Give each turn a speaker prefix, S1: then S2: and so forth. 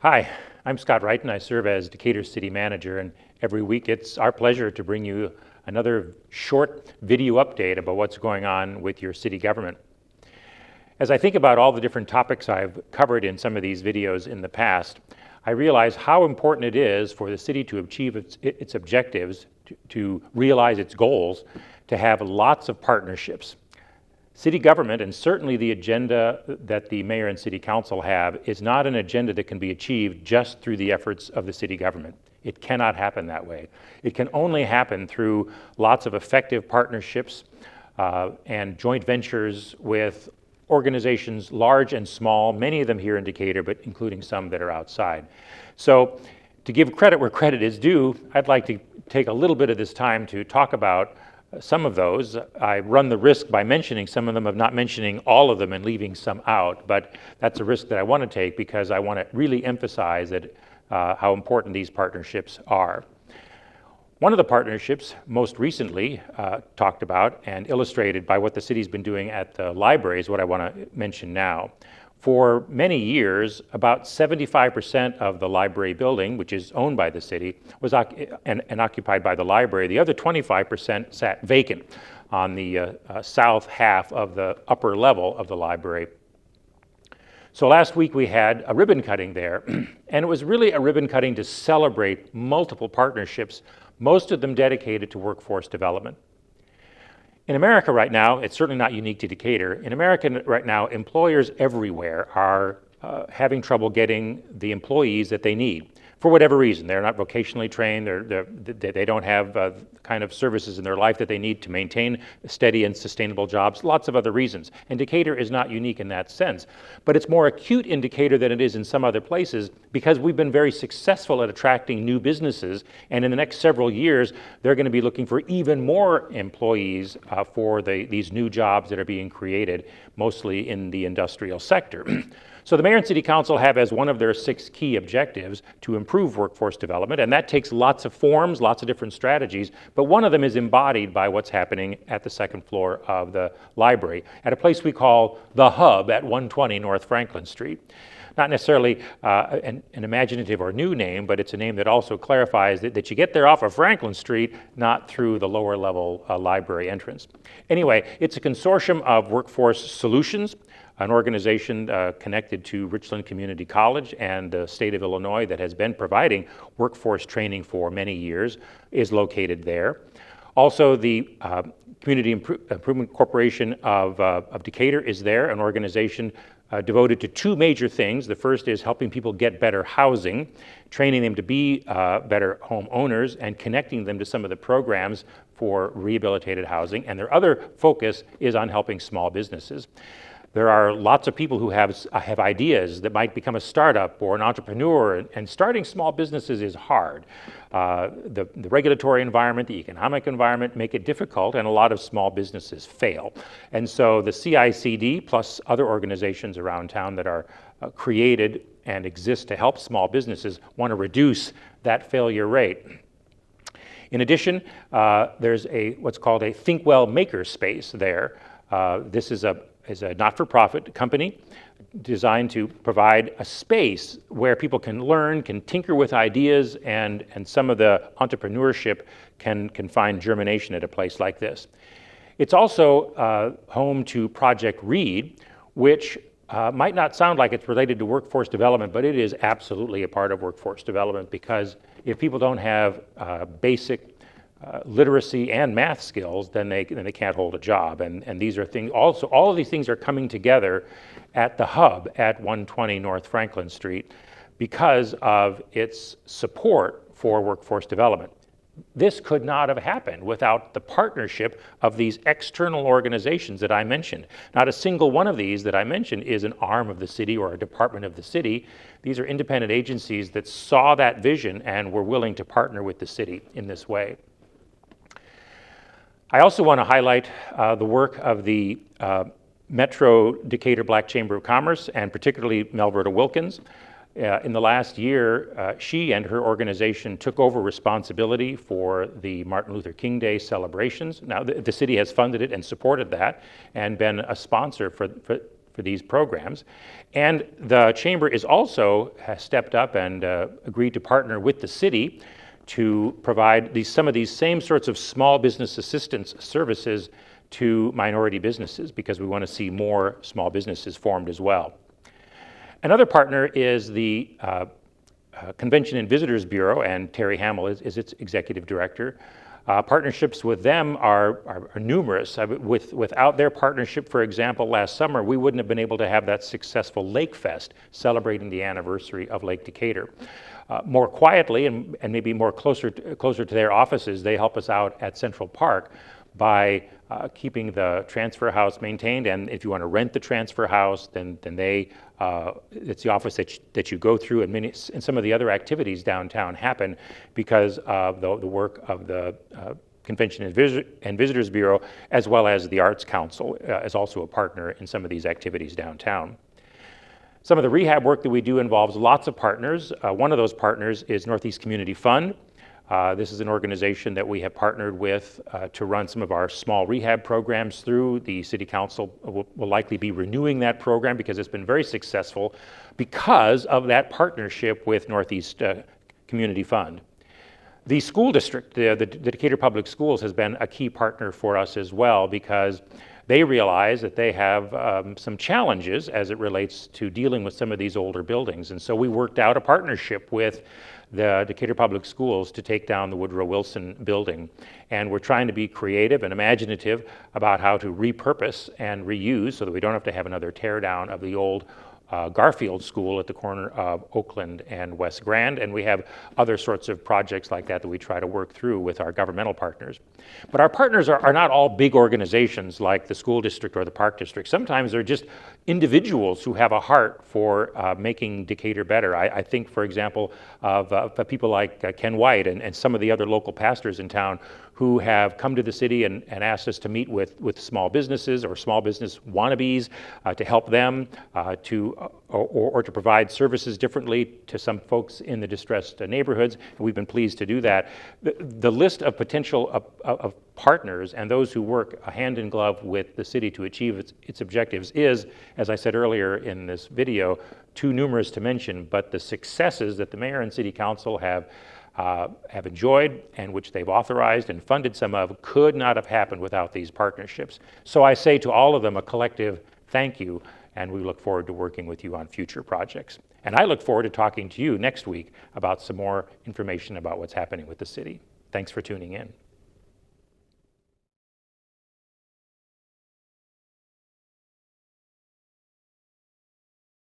S1: Hi, I'm Scott Wrighton. I serve as Decatur City Manager, and every week it's our pleasure to bring you another short video update about what's going on with your city government. As I think about all the different topics I've covered in some of these videos in the past, I realize how important it is for the city to achieve its objectives, to realize its goals, to have lots of partnerships. City government, and certainly the agenda that the mayor and city council have, is not an agenda that can be achieved just through the efforts of the city government. It cannot happen that way. It can only happen through lots of effective partnerships and joint ventures with organizations large and small, many of them here in Decatur, but including some that are outside. So to give credit where credit is due, I'd like to take a little bit of this time to talk about some of those. I run the risk by mentioning some of them of not mentioning all of them and leaving some out, but that's a risk that I want to take because I want to really emphasize that how important these partnerships are. One of the partnerships most recently talked about and illustrated by what the city's been doing at the library is what I want to mention now. For many years, about 75% of the library building, which is owned by the city, was and occupied by the library. The other 25% sat vacant on the south half of the upper level of the library. So last week we had a ribbon cutting there, and it was really a ribbon cutting to celebrate multiple partnerships, most of them dedicated to workforce development. In America right now, it's certainly not unique to Decatur. In America right now, employers everywhere are having trouble getting the employees that they need for whatever reason. They're not vocationally trained, they don't have the kind of services in their life that they need to maintain steady and sustainable jobs, lots of other reasons. And Decatur is not unique in that sense. But it's more acute in Decatur than it is in some other places because we've been very successful at attracting new businesses, and in the next several years, they're going to be looking for even more employees for these new jobs that are being created, mostly in the industrial sector. So the mayor and city council have as one of their 6 key objectives to improve workforce development, and that takes lots of forms, lots of different strategies, but one of them is embodied by what's happening at the second floor of the library, at a place we call The Hub at 120 North Franklin Street. Not necessarily an imaginative or new name, but it's a name that also clarifies that you get there off of Franklin Street, not through the lower level library entrance. Anyway, it's a consortium of workforce solutions, an organization connected to Richland Community College and the state of Illinois that has been providing workforce training for many years, is located there. Also, the Community Improvement Corporation of Decatur is there, an organization devoted to 2 major things. The first is helping people get better housing, training them to be better homeowners, and connecting them to some of the programs for rehabilitated housing. And their other focus is on helping small businesses. There are lots of people who have ideas that might become a startup or an entrepreneur, and starting small businesses is hard. The regulatory environment, the economic environment make it difficult, and a lot of small businesses fail. And so the CICD, plus other organizations around town that are created and exist to help small businesses, want to reduce that failure rate. In addition, there's what's called a Think Well Makerspace there. This is a not-for-profit company designed to provide a space where people can learn, can tinker with ideas, and some of the entrepreneurship can find germination at a place like this. It's also home to Project READ, which might not sound like it's related to workforce development, but it is absolutely a part of workforce development, because if people don't have basic literacy and math skills, then they can't hold a job. And these are things, also, all of these things are coming together at the Hub at 120 North Franklin Street because of its support for workforce development. This could not have happened without the partnership of these external organizations that I mentioned. Not a single one of these that I mentioned is an arm of the city or a department of the city. These are independent agencies that saw that vision and were willing to partner with the city in this way. I also want to highlight the work of the Metro Decatur Black Chamber of Commerce, and particularly Melberta Wilkins. In the last year, she and her organization took over responsibility for the Martin Luther King Day celebrations. Now, the city has funded it and supported that and been a sponsor for these programs. And the Chamber is also has stepped up and agreed to partner with the city to provide some of these same sorts of small business assistance services to minority businesses, because we want to see more small businesses formed as well. Another partner is the Convention and Visitors Bureau, and Terry Hamill is its executive director. Partnerships with them are numerous. Without their partnership, for example, last summer, we wouldn't have been able to have that successful Lake Fest celebrating the anniversary of Lake Decatur. More quietly and maybe more closer to their offices, they help us out at Central Park by keeping the transfer house maintained, and if you want to rent the transfer house, then it's the office that you go through, and some of the other activities downtown happen because of the work of the Convention and Visitors Bureau, as well as the Arts Council is also a partner in some of these activities downtown. Some of the rehab work that we do involves lots of partners. One of those partners is Northeast Community Fund. This is an organization that we have partnered with to run some of our small rehab programs through. The City Council will likely be renewing that program because it's been very successful because of that partnership with Northeast Community Fund. The school district, the Decatur Public Schools, has been a key partner for us as well, because they realize that they have some challenges as it relates to dealing with some of these older buildings. And so we worked out a partnership with the Decatur Public Schools to take down the Woodrow Wilson building. And we're trying to be creative and imaginative about how to repurpose and reuse so that we don't have to have another tear down of the old Garfield School at the corner of Oakland and West Grand, and we have other sorts of projects like that we try to work through with our governmental partners. But our partners are not all big organizations like the school district or the park district. Sometimes they're just individuals who have a heart for making Decatur better. I think, for example, of people like Ken White and some of the other local pastors in town who have come to the city and asked us to meet with small businesses or small business wannabes to help them or to provide services differently to some folks in the distressed neighborhoods. And we've been pleased to do that. The list of potential of partners and those who work hand in glove with the city to achieve its objectives is, as I said earlier in this video, too numerous to mention, but the successes that the mayor and city council have enjoyed and which they've authorized and funded some of could not have happened without these partnerships. So I say to all of them a collective thank you, and we look forward to working with you on future projects. And I look forward to talking to you next week about some more information about what's happening with the city. Thanks for tuning in.